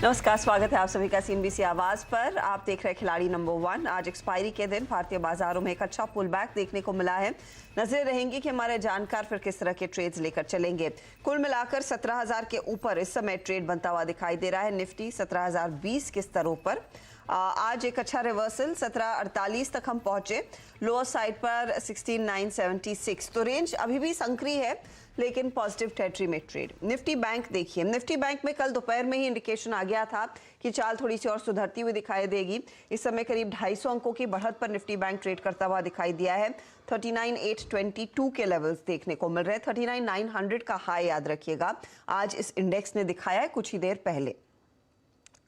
नमस्कार, स्वागत है आप सभी का सीएनबीसी आवाज पर। आप देख रहे हैं खिलाड़ी नंबर 1। आज एक्सपायरी के दिन भारतीय बाजारों में एक अच्छा पुल बैक देखने को मिला है। नजरें रहेंगी कि हमारे जानकार फिर किस तरह के ट्रेड्स लेकर चलेंगे। कुल मिलाकर 17,000 के ऊपर इस समय ट्रेड बनता हुआ दिखाई दे रहा है। निफ्टी 17,020 के स्तरों पर आज एक अच्छा रिवर्सल 1748 तक हम पहुंचे। लोअर साइड पर 16,976, तो रेंज अभी भी संकरी है लेकिन पॉजिटिव टेरिटरी में ट्रेड। निफ्टी बैंक देखिए, निफ्टी बैंक में कल दोपहर में ही इंडिकेशन आ गया था कि चाल थोड़ी सी और सुधरती हुई दिखाई देगी। इस समय करीब 250 अंकों की बढ़त पर निफ्टी बैंक ट्रेड करता हुआ दिखाई दिया है। 39,822 के लेवल्स देखने को मिल रहे हैं। 39,900 का हाई याद रखिएगा आज इस इंडेक्स ने दिखाया है कुछ ही देर पहले।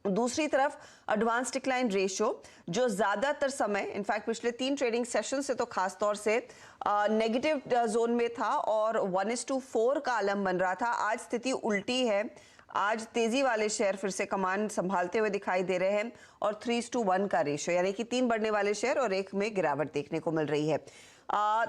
दूसरी तरफ एडवांस डिक्लाइन रेशियो जो ज्यादातर समय इनफैक्ट पिछले 3 ट्रेडिंग सेशन से तो खास तौर से नेगेटिव जोन में था और 1:4 का आलम बन रहा था। आज स्थिति उल्टी है। आज तेजी वाले शेयर फिर से कमान संभालते हुए दिखाई दे रहे हैं और 3:1 का रेशियो, यानी कि 3 बढ़ने वाले शेयर और 1 में गिरावट देखने को मिल रही है।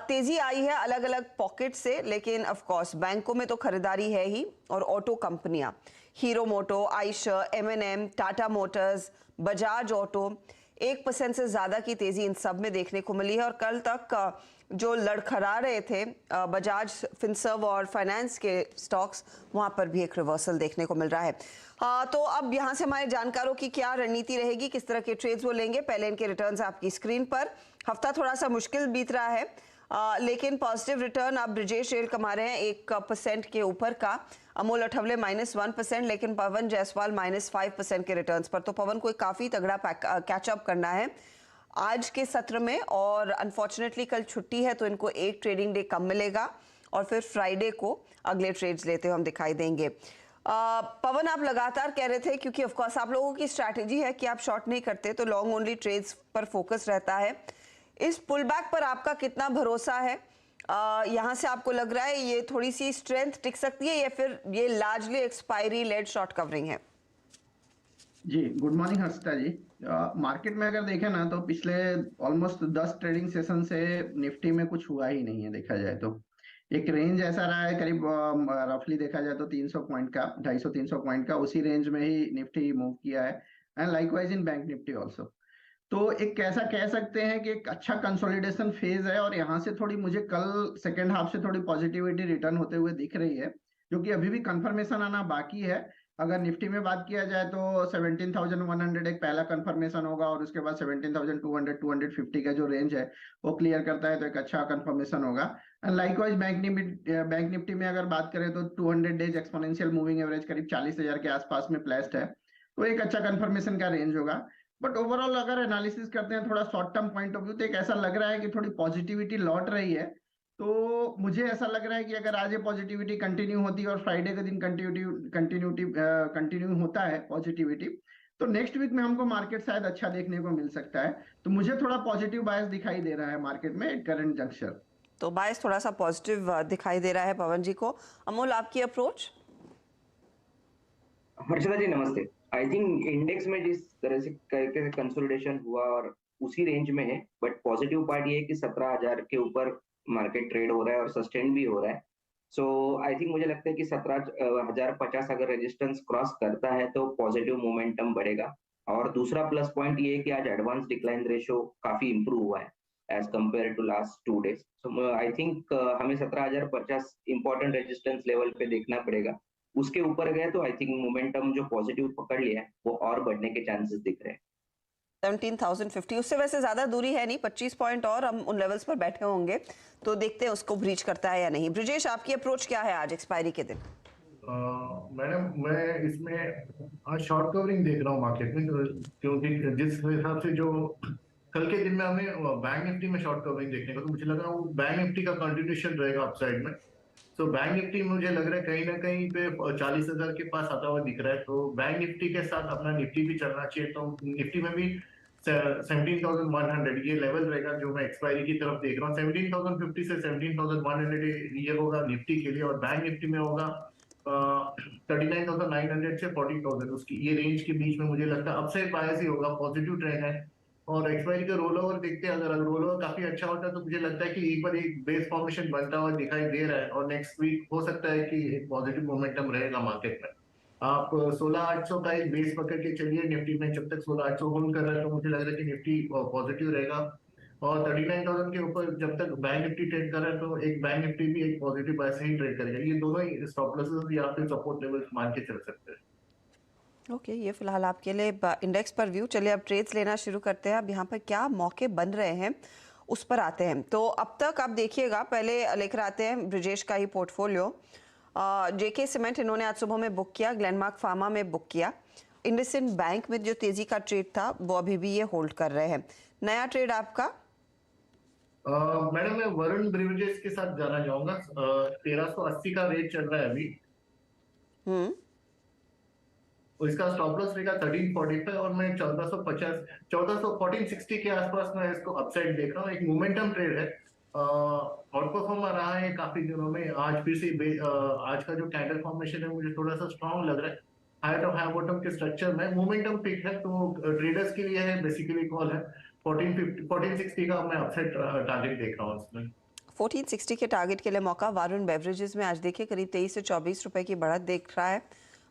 तेजी आई है अलग अलग पॉकेट से, लेकिन ऑफ कोर्स बैंकों में तो खरीदारी है ही और ऑटो कंपनियां Hero Moto, Eicher, M&M, Tata Motors, Bajaj auto 1% से ज्यादा की तेजी इन सब में देखने को मिली है। और कल तक जो लड़खड़ा रहे थे बजाज, फिनसर्व और फाइनेंस के स्टॉक्स, वहां पर भी एक रिवर्सल देखने को मिल रहा है। तो अब यहां से हमारे जानकारों की क्या रणनीति रहेगी, किस तरह के ट्रेड्स वो लेंगे, पहले इनके रिटर्न्स आपकी स्क्रीन पर। हफ्ता थोड़ा सा मुश्किल बीत रहा है लेकिन पॉजिटिव रिटर्न अब ब्रिजेश रेल कमा रहे हैं 1% के ऊपर का। अमोल अठवले -1%, लेकिन पवन जायसवाल -5% के रिटर्न्स पर। तो पवन को काफी तगड़ा कैचअप करना है आज के सत्र में, और अनफॉर्चुनेटली कल छुट्टी है तो इनको एक ट्रेडिंग डे कम मिलेगा और फिर फ्राइडे को अगले ट्रेड्स लेते हुए हम दिखाई देंगे। पवन, आप लगातार कह रहे थे क्योंकि ऑफकोर्स आप लोगों की स्ट्रैटेजी है कि आप शॉर्ट नहीं करते तो लॉन्ग ओनली ट्रेड्स पर फोकस रहता है। इस पुल बैक पर आपका कितना भरोसा है? यहाँ से आपको लग रहा है ये थोड़ी सी स्ट्रेंथ टिक सकती है या फिर ये largely expiry led short covering है? जी, good morning Harshita ji. Market में अगर देखें ना तो पिछले ऑलमोस्ट 10 ट्रेडिंग सेशन से निफ्टी में कुछ हुआ ही नहीं है। देखा जाए तो एक रेंज ऐसा रहा है करीब रफली देखा जाए तो 300 पॉइंट का, 250-300 पॉइंट का, उसी रेंज में ही निफ्टी मूव किया है। And likewise in bank Nifty also. तो एक कैसा कह सकते हैं कि एक अच्छा कंसोलिडेशन फेज है और यहाँ से थोड़ी मुझे कल सेकेंड हाफ से थोड़ी पॉजिटिविटी रिटर्न होते हुए दिख रही है, जो कि अभी भी कंफर्मेशन आना बाकी है। अगर निफ्टी में बात किया जाए तो 17,100 एक पहला कंफर्मेशन होगा और उसके बाद 17,200 250 का जो रेंज है वो क्लियर करता है तो एक अच्छा कंफर्मेशन होगा। एंड लाइकवाइज बैंक निफ्टी में अगर बात करें तो 200 डेज एक्सपोनेंशियल मूविंग एवरेज करीब 40,000 के आसपास में प्लेस्ड है, तो एक अच्छा कंफर्मेशन का रेंज होगा। बट ओवरऑल अगर एनालिसिस करते हैं थोड़ा short term point of view, तो एक ऐसा लग रहा है कि थोड़ी पॉजिटिविटी लौट रही है। तो मुझे ऐसा लग रहा है कि अगर आज ये पॉजिटिविटी कंटिन्यू होती है और फ्राइडे के दिन कंटिन्यू होता है पॉजिटिविटी, तो नेक्स्ट वीक में हमको मार्केट शायद अच्छा देखने को मिल सकता है। तो मुझे थोड़ा पॉजिटिव बायस दिखाई दे रहा है मार्केट में एट करंट जंक्शन। तो बायस थोड़ा सा पॉजिटिव दिखाई दे रहा है पवन जी को। अमोल, आपकी अप्रोच? हर्षदा जी नमस्ते। आई थिंक इंडेक्स में जिस तरह से करके कंसोलिडेशन हुआ और उसी रेंज में है, बट पॉजिटिव पार्ट ये है कि 17,000 के ऊपर मार्केट ट्रेड हो रहा है और सस्टेन भी हो रहा है। सो आई थिंक मुझे लगता है कि 17,050 अगर रेजिस्टेंस क्रॉस करता है तो पॉजिटिव मोमेंटम बढ़ेगा। और दूसरा प्लस पॉइंट ये है कि आज एडवांस डिक्लाइन रेशियो काफी इंप्रूव हुआ है as compare to last 2 days. So I think हमें 17,050 इंपॉर्टेंट रेजिस्टेंस लेवल पे देखना पड़ेगा। उसके ऊपर गए तो आई थिंक मोमेंटम जो पॉजिटिव पकड़ लिया है वो और बढ़ने के चांसेस दिख रहे हैं। 17,050 उससे वैसे ज्यादा दूरी है नहीं, 25 पॉइंट और हम उन लेवल्स पर बैठे होंगे, तो देखते हैं उसको ब्रीच करता है या नहीं। ब्रिजेश, आपकी अप्रोच क्या है आज एक्सपायरी के दिन? मैडम, मैं इसमें आज शॉर्ट कवरिंग देख रहा हूँ मार्केट में, क्योंकि जिस हिसाब से जो कल के दिन में हमें बैंक निफ्टी में शॉर्ट कवरिंग देखने को, तो मुझे लग रहा है वो बैंक निफ्टी का कंटिन्यूशन रहेगा अपसाइड में। तो बैंक निफ्टी मुझे लग रहा है कहीं ना कहीं पे 40,000 के पास आता हुआ दिख रहा है, तो बैंक निफ्टी के साथ अपना निफ्टी भी चलना चाहिए। तो निफ्टी में भी 17,100 ये लेवल रहेगा जो मैं एक्सपायरी की तरफ देख रहा हूँ। 17,050 से 17,100 ये होगा निफ्टी के लिए, और बैंक निफ्टी में होगा 39,900 से 40,000, उसकी ये रेंज के बीच में मुझे लगता है अपसाइड बायस ही होगा, पॉजिटिव ट्रेंड है। और एक्सपायरी का रोल ओवर देखते हैं, अगर रोल ओवर काफी अच्छा होता है तो मुझे लगता है कि एक बार एक बेस फॉर्मेशन बनता हुआ दिखाई दे रहा है और नेक्स्ट वीक हो सकता है कि एक पॉजिटिव मोमेंटम रहेगा मार्केट में। आप 16,800 का एक बेस पकड़ के चलिए निफ्टी में। जब तक 16,800 होल्ड कर रहा है तो मुझे लग रहा है कि निफ्टी पॉजिटिव रहेगा। और 39,000 के ऊपर जब तक बैंक निफ्टी ट्रेड कर रहा है तो एक बैंक निफ्टी भी एक पॉजिटिव ऐसे ही ट्रेड करेगा। ये दोनों ही स्टॉप लॉसेस या फिर सपोर्ट लेवल्स मान के चल सकते हैं। ओके, ये फिलहाल आपके लिए इंडेक्स पर व्यू। चलिए अब ट्रेड्स लेना शुरू करते हैं। अब यहाँ पर क्या मौके बन रहे हैं उस पर आते हैं। तो अब तक आप देखिएगा, पहले लेकर आते हैं ब्रिजेश का ही पोर्टफोलियो। जेके सीमेंट इन्होंने आज सुबह में बुक किया, ग्लेनमार्क फार्मा में बुक किया। इंडसइंड बैंक में जो तेजी का ट्रेड था वो अभी भी ये होल्ड कर रहे हैं। नया ट्रेड आपका? मैडम मैं वरुण ब्रिवरेजेस के साथ जाना चाहूंगा। 1380 का रेट चल रहा है अभी। और इसका स्टॉप लॉस रहेगा 1345 और मैं 1460 के आसपास मैं इसको अपसाइड देख रहा हूँ। एक मोमेंटम ट्रेड है, आउट परफॉर्म रहा है काफी दिनों में। आज फिर से आज का जो कैंडल फॉर्मेशन है मुझे थोड़ा सा स्ट्रॉन्ग लग रहा है। हाई टॉप हाई बॉटम के स्ट्रक्चर में मोमेंटम पिक है, तो ट्रेडर्स के लिए है बेसिकली कॉल है। 1460 का मैं अपसाइड टारगेट देख रहा हूँ इसमें। 1460 के टारगेट के लिए मौका वरुण बेवरेजेस में आज देखिए करीब 23 से 24 रुपए की बढ़त देख रहा है।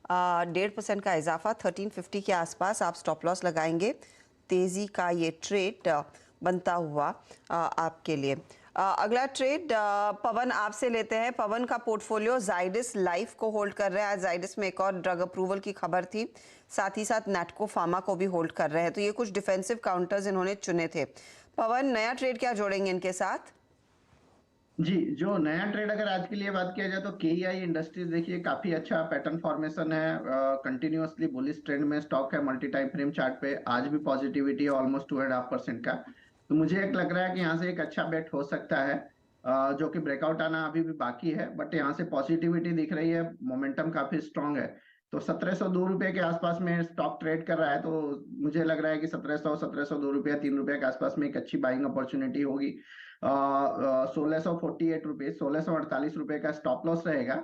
1.5% का इजाफा 1350 के आसपास आप स्टॉप लॉस लगाएंगे। तेजी का ये ट्रेड बनता हुआ आपके लिए। अगला ट्रेड पवन आपसे लेते हैं। पवन का पोर्टफोलियो जाइडस लाइफ को होल्ड कर रहा है। जाइडस में एक और ड्रग अप्रूवल की खबर थी, साथ ही साथ नैटको फार्मा को भी होल्ड कर रहे हैं। तो ये कुछ डिफेंसिव काउंटर्स इन्होंने चुने थे। पवन, नया ट्रेड क्या जोड़ेंगे इनके साथ? जी, जो नया ट्रेड अगर आज के लिए बात किया जाए तो केईआई इंडस्ट्रीज देखिए काफी अच्छा पैटर्न फॉर्मेशन है। कंटिन्यूअसली बुलिश ट्रेंड में स्टॉक है। मल्टी टाइम फ्रेम चार्ट पे आज भी पॉजिटिविटी है ऑलमोस्ट 2.5% का। तो मुझे एक लग रहा है कि यहाँ से एक अच्छा बेट हो सकता है, जो कि ब्रेकआउट आना अभी भी बाकी है, बट यहाँ से पॉजिटिविटी दिख रही है, मोमेंटम काफी स्ट्रांग है। तो 1702 रुपए के आसपास में स्टॉक ट्रेड कर रहा है, तो मुझे लग रहा है कि 1702 रुपया 3 रुपए के आसपास में एक अच्छी बाइंग अपॉर्चुनिटी होगी। 1648 रुपए का स्टॉप लॉस रहेगा।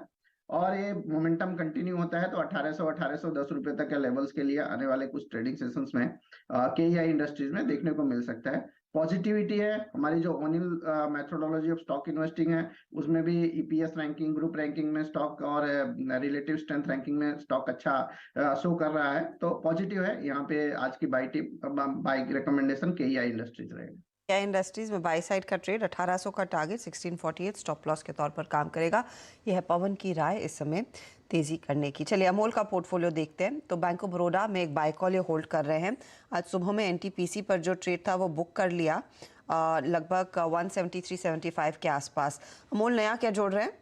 और ये मोमेंटम कंटिन्यू होता है तो 1810 रुपए तक के लेवल्स के लिए आने वाले कुछ ट्रेडिंग सेशंस में केईआई इंडस्ट्रीज में देखने को मिल सकता है। पॉजिटिविटी है। हमारी जो O'Neill methodology of stock investing है उसमें भी ईपीएस रैंकिंग, ग्रुप रैंकिंग में स्टॉक और रिलेटिव स्ट्रेंथ रैंकिंग में स्टॉक अच्छा शो कर रहा है। तो पॉजिटिव है। यहाँ पे आज की बाई रिकमेंडेशन केईआई इंडस्ट्रीज रहेगा। केईआई इंडस्ट्रीज में बाई साइड का ट्रेड 1800 का टारगेट 1648 स्टॉप लॉस के तौर पर काम करेगा। यह है पवन की राय इस समय तेजी करने की। चलिए अमोल का पोर्टफोलियो देखते हैं। तो बैंक ऑफ बड़ौदा में एक बाय कॉल ये होल्ड कर रहे हैं। आज सुबह में एनटीपीसी पर जो ट्रेड था वो बुक कर लिया, लगभग 173.75 के आसपास। अमोल, नया क्या जोड़ रहे हैं?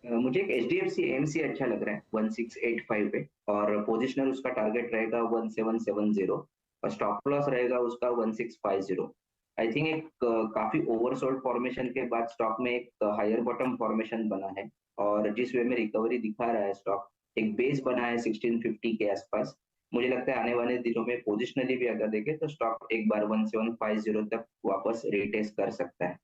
मुझे एक HDFC AMC अच्छा लग रहा है 1685 पे, और पोजिशनल उसका टारगेट रहेगा 1770 और स्टॉप लॉस रहेगा उसका 1650। आई थिंक एक काफी ओवरसोल्ड फॉर्मेशन के बाद स्टॉक में एक हायर बॉटम फॉर्मेशन बना है, और जिस वे में रिकवरी दिखा रहा है स्टॉक, एक बेस बना है 1650 के आसपास। मुझे लगता है आने वाले दिनों में पोजिशनली भी अगर देखें तो स्टॉक एक बार 1750 तक वापस रिटेस्ट कर सकता है।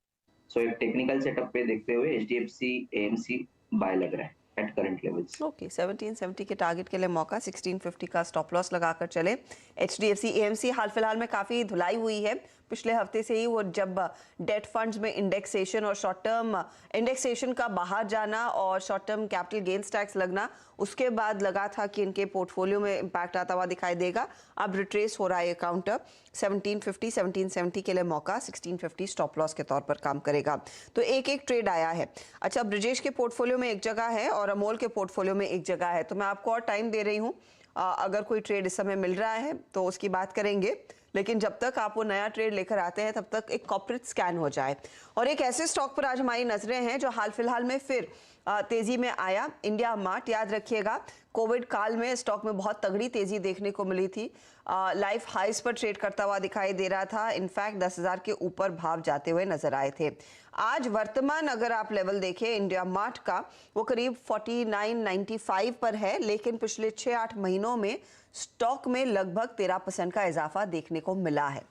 सो एक टेक्निकल सेटअप पे देखते हुए HDFC AMC बाय लग रहा है एट करंट लेवल्स। ओके, 1770 के टारगेट के लिए मौका, 1650 का स्टॉप लॉस लगाकर चले। HDFC AMC हाल फिलहाल में काफी धुलाई हुई है। पिछले हफ्ते से ही वो जब डेट फंड्स में इंडेक्सेशन और शॉर्ट टर्म इंडेक्सेशन का बाहर जाना और short term capital gains tax लगना, उसके बाद लगा था कि इनके पोर्टफोलियो में इंपैक्ट आता हुआ दिखाई देगा। अब रिट्रेस हो रहा है ये काउंटर। 1750 1770 के लिए मौका, 1650 स्टॉप लॉस के तौर पर काम करेगा। तो एक एक ट्रेड आया है। अच्छा, ब्रिजेश के पोर्टफोलियो में एक जगह है और अमोल के पोर्टफोलियो में एक जगह है, तो मैं आपको और टाइम दे रही हूँ। अगर कोई ट्रेड इस समय मिल रहा है तो उसकी बात करेंगे, लेकिन जब तक आप वो नया ट्रेड लेकर आते हैं तब तक एक कॉर्पोरेट स्कैन हो जाए। और एक ऐसे स्टॉक पर आज हमारी नजरें हैं जो हाल फिलहाल में फिर तेजी में आया, इंडिया मार्ट। याद रखिएगा, कोविड काल में स्टॉक में बहुत तगड़ी तेजी देखने को मिली थी। लाइफ हाइस पर ट्रेड करता हुआ दिखाई दे रहा था। इनफैक्ट 10,000 के ऊपर भाव जाते हुए नजर आए थे। आज वर्तमान अगर आप लेवल देखें इंडिया मार्ट का, वो करीब 49.95 पर है, लेकिन पिछले 6-8 महीनों में स्टॉक में लगभग 13% का इजाफा देखने को मिला है।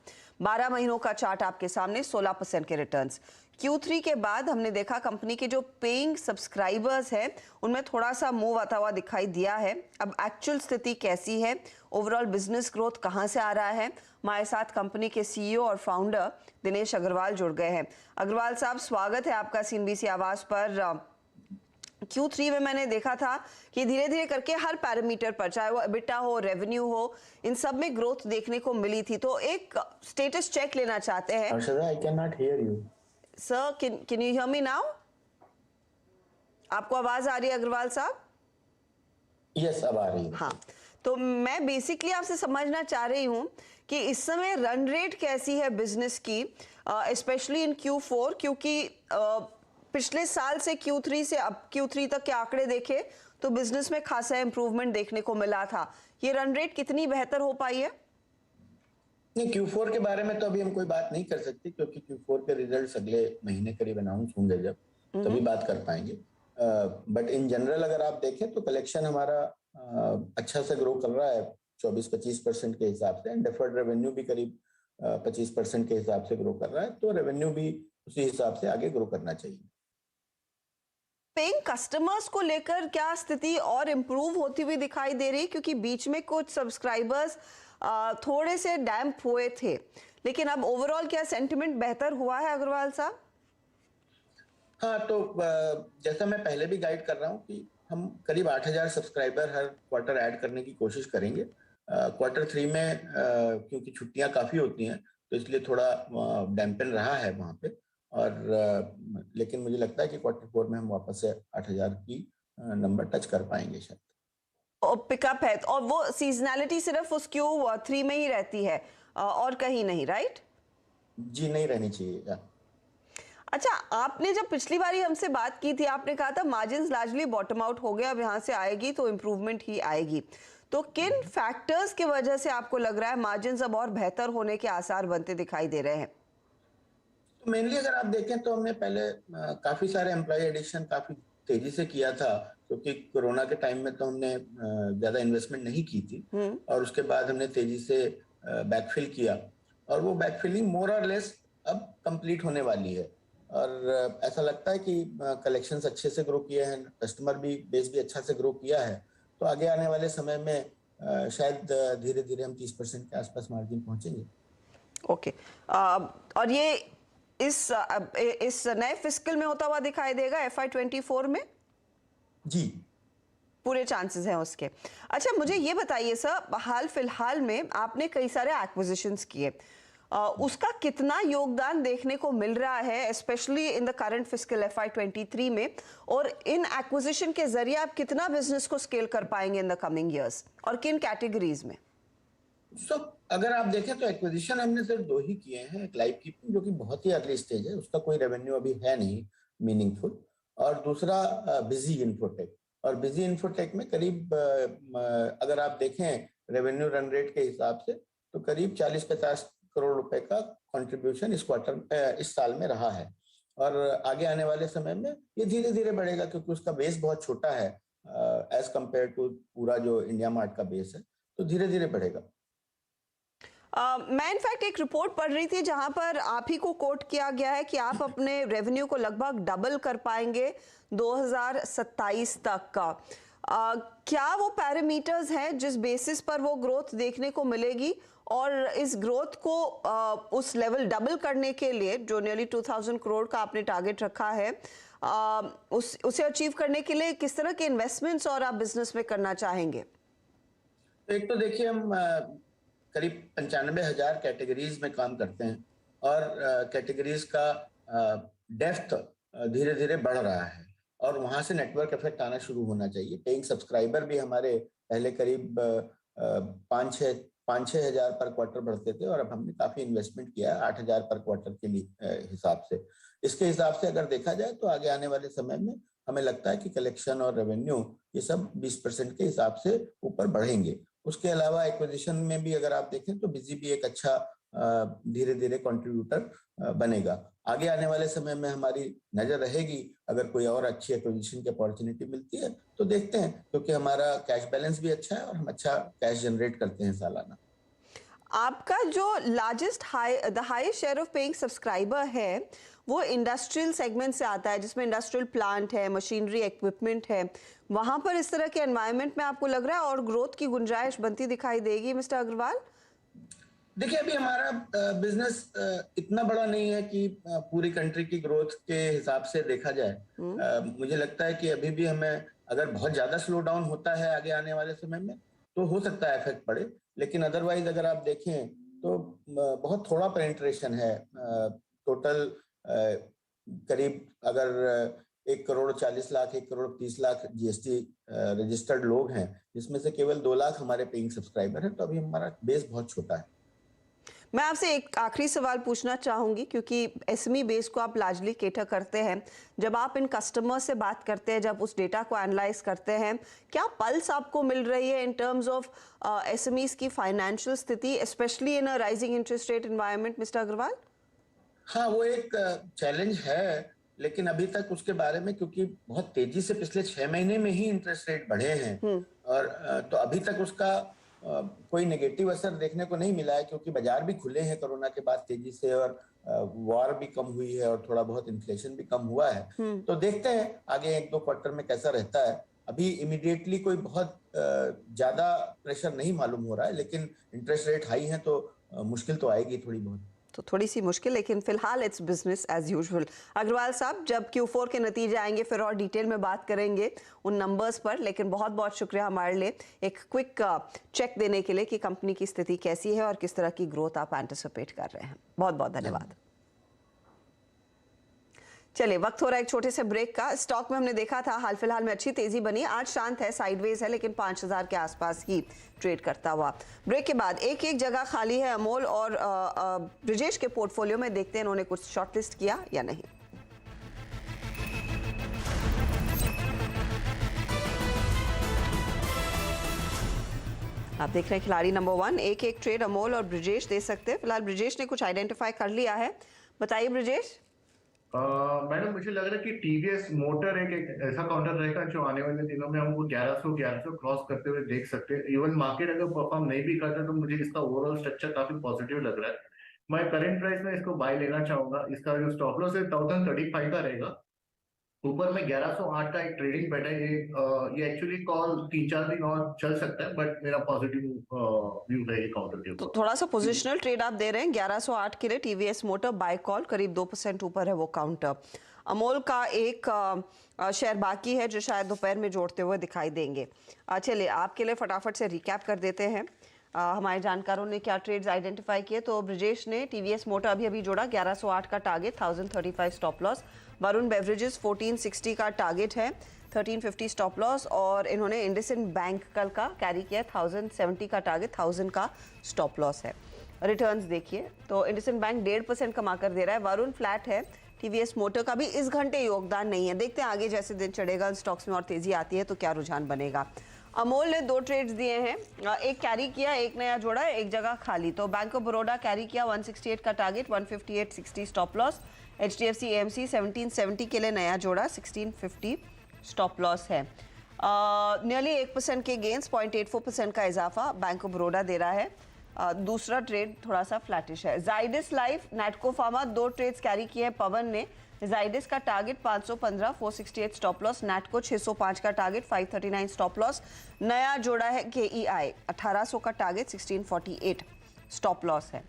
12 महीनों का चार्ट आपके सामने, 16% के रिटर्न्स। Q3 के बाद हमने देखा कंपनी के जो पेइंग सब्सक्राइबर्स हैं उनमें थोड़ा सा मूव आता हुआ दिखाई दिया है। अब एक्चुअल स्थिति कैसी है, ओवरऑल बिजनेस ग्रोथ कहां से आ रहा है, हमारे साथ कंपनी के CEO और फाउंडर दिनेश अग्रवाल जुड़ गए हैं। अग्रवाल साहब, स्वागत है आपका CNBC आवाज पर। Q3 में मैंने देखा था कि धीरे धीरे करके हर पैरामीटर पर, चाहे वो EBITDA हो, रेवेन्यू हो, इन सब में ग्रोथ देखने को मिली थी। तो एक स्टेटस चेक लेना चाहते हैं। Arshada, I cannot hear you. Sir, can you hear me now? आपको आवाज आ रही है अग्रवाल साहब? Yes, अब आ रही है। हाँ, तो मैं बेसिकली आपसे समझना चाह रही हूँ कि इस समय रन रेट कैसी है बिजनेस की, स्पेशली इन Q4, क्योंकि पिछले साल से Q3 से अब Q3 तक के आंकड़े देखे तो बिजनेस में खासा इंप्रूवमेंट देखने को मिला था। ये रन रेट कितनी बेहतर हो पाई है? नहीं, Q4 के बारे में तो अभी हम कोई बात नहीं कर सकते, क्योंकि Q4 के रिजल्ट्स अगले महीने करीब अनाउंस होंगे, जब तभी बात कर पाएंगे। बट इन जनरल अगर आप देखें तो कलेक्शन हमारा अच्छा से ग्रो कर रहा है 24-25% के हिसाब से, एंड डेफर्ड रेवेन्यू भी करीब 25% के हिसाब से ग्रो कर रहा है। तो रेवेन्यू भी उसी हिसाब से आगे ग्रो करना चाहिए। पेइंग कस्टमर्स को लेकर क्या स्थिति और इम्प्रूव होती हुई दिखाई दे रही है? क्योंकि बीच में कुछ सब्सक्राइबर्स थोड़े से डैम्प हुए थे, लेकिन अब ओवरऑल क्या सेंटिमेंट बेहतर हुआ है अग्रवाल साहब? हाँ, तो जैसा मैं पहले भी गाइड कर रहा हूँ कि हम करीब 8,000 सब्सक्राइबर हर क्वार्टर ऐड करने की कोशिश करेंगे। क्वार्टर 3 में क्योंकि छुट्टियां काफी होती हैं, तो इसलिए थोड़ा डैम्पन रहा है वहां पे, और लेकिन मुझे लगता है कि क्वार्टर 4 में हम वापस से 8,000 की नंबर टच कर पाएंगे शायद। पिकअप है, और वो सीजनैलिटी सिर्फ उस Q3 में ही रहती है और कहीं नहीं, राइट? जी, नहीं रहनी चाहिए। अच्छा, आपने जब पिछली बारी हमसे बात की थी, आपने कहा था मार्जिन्स लार्जली बॉटम आउट हो गया, अब यहाँ से आएगी तो इम्प्रूवमेंट ही आएगी। तो किन फैक्टर्स की वजह से आपको लग रहा है मार्जिन्स अब और बेहतर होने के आसार बनते दिखाई दे रहे हैं? तो मेनली अगर आप देखें तो हमने पहले काफी सारे एम्प्लॉय एडिशन काफी तेजी से किया था, क्योंकि कोरोना के टाइम में तो हमने ज्यादा इन्वेस्टमेंट नहीं की थी, और उसके बाद हमने तेजी से बैकफिल किया, और वो बैकफिलिंग मोर और लेस अब कंप्लीट होने वाली है। और ऐसा लगता है कि कलेक्शंस अच्छे से ग्रो किए हैं, कस्टमर भी बेस भी अच्छा से ग्रो किया है, तो आगे आने वाले समय में शायद धीरे धीरे हम 30% के आसपास मार्जिन पहुंचेंगे। ओके, और ये इस नए फिस्कल में होता हुआ दिखाई देगा FY24 में? जी, पूरे चांसेस हैं उसके। अच्छा, मुझे ये बताइए सर, हाल फिलहाल में आपने कई सारे एक्विजिशंस किए, उसका कितना योगदान देखने को मिल रहा है, specially in the current fiscal FY23 में, और इन एक्विजिशन के जरिए आप कितना बिजनेस को स्केल कर पाएंगे इन द कमिंग ईयर्स, और किन कैटेगरीज में? अगर आप देखें तो एक्विजिशन हमने सिर्फ 2 ही किए हैं। एक लाइव कीपिंग, जो कि बहुत ही अर्ली स्टेज है, उसका कोई रेवेन्यू अभी है नहीं मीनिंगफुल, और दूसरा बिजी इन्फोटेक। और बिजी इन्फोटेक में करीब अगर आप देखें रेवेन्यू रन रेट के हिसाब से, तो करीब 40-50 करोड़ रुपए का कंट्रीब्यूशन इस साल में रहा है, और आगे आने वाले समय में ये धीरे धीरे बढ़ेगा, क्योंकि उसका बेस बहुत छोटा है एज कंपेयर टू पूरा जो इंडिया मार्ट का बेस है, तो धीरे धीरे बढ़ेगा। मैं इनफैक्ट एक रिपोर्ट पढ़ रही थी जहां पर आप ही को कोट किया गया है कि आप अपने रेवेन्यू को लगभग डबल कर पाएंगे 2027 तक का। क्या वो पैरामीटर्स हैं जिस बेसिस पर वो ग्रोथ देखने को मिलेगी, और इस ग्रोथ को उस लेवल डबल करने के लिए जो नियरली 2000 करोड़ का आपने टारगेट रखा है, उसे अचीव करने के लिए किस तरह के इन्वेस्टमेंट्स और आप बिजनेस में करना चाहेंगे? एक तो देखिए, हम करीब 95,000 कैटेगरीज में काम करते हैं, और कैटेगरीज का डेप्थ धीरे धीरे बढ़ रहा है, और वहां से नेटवर्क इफेक्ट आना शुरू होना चाहिए। पेइंग सब्सक्राइबर भी हमारे पहले करीब 5-6 हजार पर क्वार्टर बढ़ते थे, और अब हमने काफी इन्वेस्टमेंट किया है 8,000 पर क्वार्टर के लिए हिसाब से। इसके हिसाब से अगर देखा जाए तो आगे आने वाले समय में हमें लगता है कि कलेक्शन और रेवेन्यू ये सब 20% के हिसाब से ऊपर बढ़ेंगे। उसके अलावा एक्विजिशन में भी अगर आप देखें तो बिजी भी एक अच्छा धीरे धीरे कंट्रीब्यूटर बनेगा। आगे आने वाले समय में हमारी नजर रहेगी, अगर कोई और अच्छी एक्विजिशन की अपॉर्चुनिटी मिलती है तो देखते हैं, क्योंकि हमारा कैश बैलेंस भी अच्छा है और हम अच्छा कैश जनरेट करते हैं सालाना। आपका जो largest the highest share of paying subscriber है वो इंडस्ट्रियल सेगमेंट से आता है, जिसमें इंडस्ट्रियल प्लांट है, मशीनरी इक्विपमेंट है। वहां पर इस तरह के एनवायरनमेंट में आपको लग रहा है और ग्रोथ की गुंजाइश बनती दिखाई देगी मिस्टर अग्रवाल? देखिए, अभी हमारा बिजनेस इतना बड़ा नहीं है कि पूरी कंट्री की ग्रोथ के हिसाब से देखा जाए। मुझे लगता है कि अभी भी हमें, अगर बहुत ज्यादा स्लो डाउन होता है आगे आने वाले समय में, तो हो सकता है इफेक्ट पड़े, लेकिन अदरवाइज अगर आप देखें तो बहुत थोड़ा पेनिट्रेशन है। टोटल करीब अगर 1,40,00,000 1,30,00,000 जीएसटी रजिस्टर्ड लोग हैं, जिसमें से केवल 2 लाख हमारे पेइंग सब्सक्राइबर हैं, तो अभी हमारा बेस बहुत छोटा है। मैं आपसे एक आखिरी सवाल पूछना चाहूंगी, क्योंकि एसएमई बेस को आप लार्जली केटर करते हैं। जब आप इन कस्टमर से बात करते हैं, जब उस डेटा को एनालाइज करते हैं, क्या पल्स आपको मिल रही है इन टर्म्स ऑफ एसएमईज की फाइनेंशियल स्थिति, specially in a rising interest rate environment, mister Agarwal? हाँ, वो एक चैलेंज है, लेकिन अभी तक उसके बारे में, क्योंकि बहुत तेजी से पिछले 6 महीने में ही इंटरेस्ट रेट बढ़े हैं, और तो अभी तक उसका कोई नेगेटिव असर देखने को नहीं मिला है, क्योंकि बाजार भी खुले हैं कोरोना के बाद तेजी से, और वॉर भी कम हुई है, और थोड़ा बहुत इन्फ्लेशन भी कम हुआ है। तो देखते हैं आगे 1-2 क्वार्टर में कैसा रहता है। अभी इमीडिएटली कोई बहुत ज्यादा प्रेशर नहीं मालूम हो रहा है, लेकिन इंटरेस्ट रेट हाई है तो मुश्किल तो आएगी थोड़ी बहुत। तो थोड़ी सी मुश्किल, लेकिन फिलहाल it's business as usual. Agarwal साहब, जब Q4 के नतीजे आएंगे फिर और डिटेल में बात करेंगे उन नंबर्स पर, लेकिन बहुत बहुत शुक्रिया हमारे लिए एक क्विक चेक देने के लिए कि कंपनी की स्थिति कैसी है और किस तरह की ग्रोथ आप एंटिसिपेट कर रहे हैं। बहुत बहुत धन्यवाद। चलिए, वक्त हो रहा है एक छोटे से ब्रेक का। स्टॉक में हमने देखा था हाल फिलहाल में अच्छी तेजी बनी, आज शांत है, साइडवेज है, लेकिन 5,000 के आसपास ही ट्रेड करता हुआ। ब्रेक के बाद एक एक जगह खाली है अमोल और ब्रिजेश के पोर्टफोलियो में। देखते हैं इन्होंने कुछ शॉर्टलिस्ट किया या नहीं। आप देख रहे हैं खिलाड़ी नंबर 1। एक एक ट्रेड अमोल और ब्रिजेश दे सकते हैं। फिलहाल ब्रिजेश ने कुछ आइडेंटिफाई कर लिया है, बताइए ब्रिजेश। मैडम, मुझे लग रहा है कि टीवीएस मोटर एक ऐसा काउंटर रहेगा जो आने वाले दिनों में हमको 1100 क्रॉस करते हुए देख सकते हैं। इवन मार्केट अगर परफॉर्म नहीं भी करता तो मुझे इसका ओवरऑल स्ट्रक्चर काफी पॉजिटिव लग रहा है। मैं करंट प्राइस में इसको बाय लेना चाहूंगा। इसका जो स्टॉप लॉस है 1035 का रहेगा। ऊपर में 1108 का एक ट्रेडिंग पैटर्न, ये एक्चुअली कॉल 3-4 दिन और चल सकता है, बट मेरा पॉजिटिव व्यू है ये काउंटर के ऊपर। तो थोड़ा सा पोजिशनल ट्रेड आप दे रहे हैं 1108 के लिए। टीवीएस मोटर बाय कॉल, करीब 2% ऊपर है वो काउंटर। अमोल का एक शेयर बाकी है जो शायद दोपहर में जोड़ते हुए दिखाई देंगे। चलिए, आपके लिए फटाफट से रिकैप कर देते हैं हमारे जानकारों ने क्या ट्रेड्स आइडेंटिफाई किए। तो ब्रिजेश ने टीवीएस मोटर अभी जोड़ा, 1108 का target, 1035 stop loss. Varun beverages 1460 का टारगेट है, 1350 स्टॉप लॉस। और इन्होंने इंडसइंड बैंक कल का कैरी किया, 1070 का टारगेट, 1000 का स्टॉप लॉस है। रिटर्न्स देखिए तो इंडसइंड बैंक 1.5% कमा कर दे रहा है, वरुण फ्लैट है। टीवीएस मोटर का भी इस घंटे योगदान नहीं है। देखते हैं आगे जैसे दिन चढ़ेगा स्टॉक्स में और तेजी आती है तो क्या रुझान बनेगा। अमोल ने 2 ट्रेड्स दिए हैं, एक कैरी किया, एक नया जोड़ा, एक जगह खाली। तो बैंक ऑफ बड़ौदा कैरी किया, 168 का target, 158.60 stop loss. HDFC AMC 1770 के लिए नया जोड़ा, 1650 स्टॉप लॉस है। नियरली 1% के गेंस, 0.84% का इजाफा बैंक ऑफ बड़ौदा दे रहा है। दूसरा ट्रेड थोड़ा सा फ्लैटिश है। Zydus life, Natco pharma, 2 trades carry किए हैं पवन ने। जाइडस का टारगेट 515, 468 स्टॉप लॉस। नैटको 605 का टारगेट, 539 स्टॉप लॉस। नया जोड़ा है KEI, 1800 का टारगेट, 1648 स्टॉप लॉस है।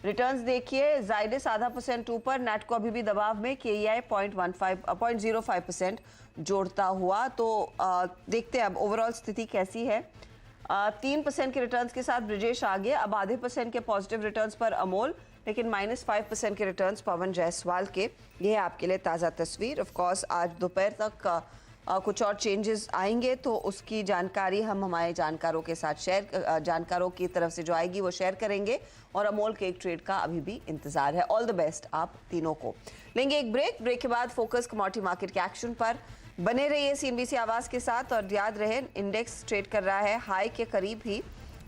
रिटर्न्स देखिए, जाइडस 0.5% ऊपर, नैटको अभी भी दबाव में, KEI 0.05% जोड़ता हुआ। तो देखते हैं अब ओवरऑल स्थिति कैसी है। 3% के रिटर्न्स के साथ ब्रिजेश आगे, अब 0.5% के पॉजिटिव रिटर्न्स पर अमोल, लेकिन -5% के रिटर्न्स पवन जायसवाल के। ये है आपके लिए ताज़ा तस्वीर। ऑफ कोर्स आज दोपहर तक कुछ और चेंजेस आएंगे तो उसकी जानकारी हम हमारे जानकारों के साथ जानकारों की तरफ से जो आएगी वो शेयर करेंगे। और अमोल के एक ट्रेड का अभी भी इंतजार है। ऑल द बेस्ट आप तीनों को। लेंगे एक ब्रेक के बाद फोकस कमोडिटी मार्केट के एक्शन पर। बने रहिए CNBC आवाज़ के साथ और याद रहे इंडेक्स ट्रेड कर रहा है हाई के करीब ही,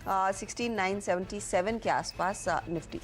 16977 के आसपास निफ्टी।